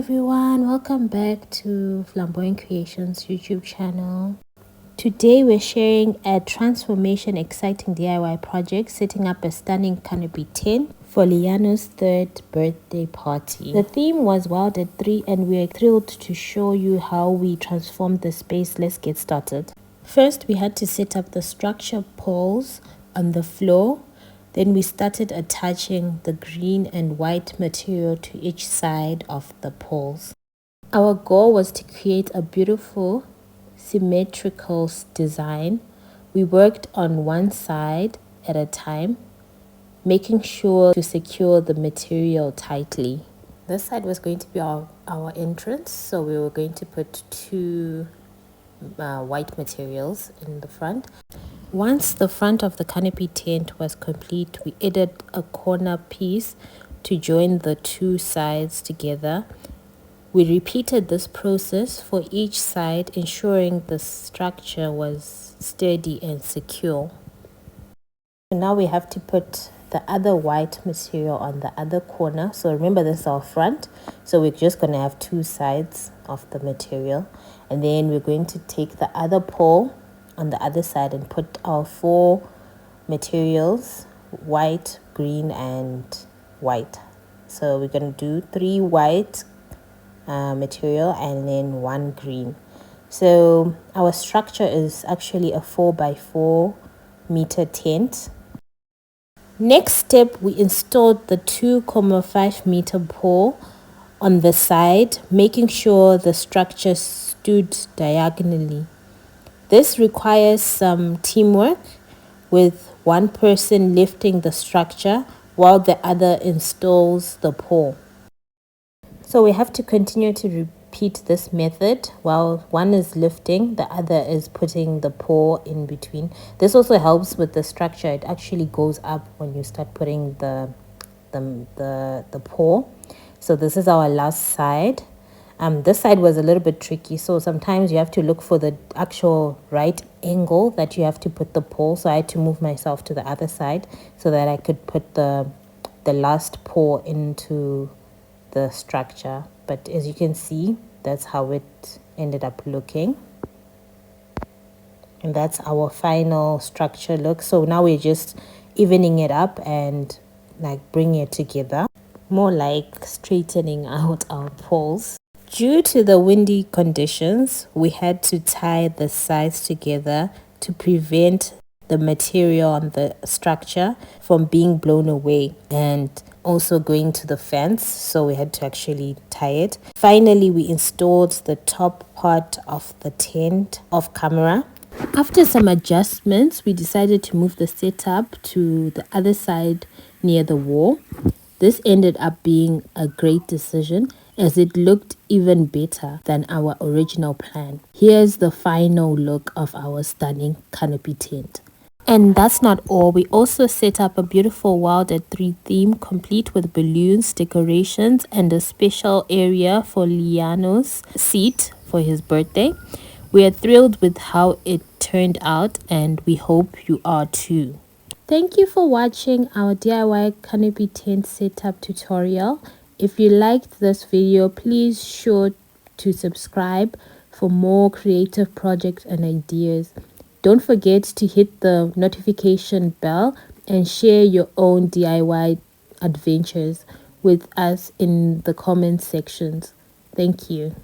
everyone, welcome back to Flamboyant Creations YouTube channel. Today we're sharing a transformation exciting DIY project, setting up a stunning canopy tent for Leano's 3rd birthday party. The theme was Wild at 3 and we're thrilled to show you how we transformed the space. Let's get started. First, we had to set up the structure poles on the floor. Then we started attaching the green and white material to each side of the poles. Our goal was to create a beautiful symmetrical design. We worked on one side at a time, making sure to secure the material tightly. This side was going to be our entrance, so we were going to put two white materials in the front. Once the front of the canopy tent was complete, we added a corner piece to join the two sides together. We repeated this process for each side, ensuring the structure was steady and secure. Now we have to put the other white material on the other corner. So remember, this is our front, so we're just going to have two sides of the material, and then we're going to take the other pole on the other side and put our 4 materials, white, green and white. So we're going to do 3 white material and then 1 green. So our structure is actually a 4x4 meter tent. Next step, we installed the 2.5 meter pole on the side, making sure the structure stood diagonally. This requires some teamwork, with one person lifting the structure while the other installs the pole. So we have to continue to repeat this method. While one is lifting, the other is putting the pole in between. This also helps with the structure. It actually goes up when you start putting the pole. So this is our last side. This side was a little bit tricky, so sometimes you have to look for the actual right angle that you have to put the pole. So I had to move myself to the other side so that I could put the last pole into the structure. But as you can see, that's how it ended up looking, and that's our final structure look. So now we're just evening it up and like bringing it together, more like straightening out our poles. Due to the windy conditions, we had to tie the sides together to prevent the material on the structure from being blown away and also going to the fence, so we had to actually tie it. Finally, we installed the top part of the tent off camera. After some adjustments, we decided to move the setup to the other side near the wall. This ended up being a great decision, as it looked even better than our original plan. Here's the final look of our stunning canopy tent. And that's not all. We also set up a beautiful Wild at 3 theme, complete with balloons, decorations, and a special area for Leano's seat for his birthday. We are thrilled with how it turned out, and we hope you are too. Thank you for watching our DIY canopy tent setup tutorial. If you liked this video, please sure to subscribe for more creative projects and ideas. Don't forget to hit the notification bell and share your own DIY adventures with us in the comment sections. Thank you.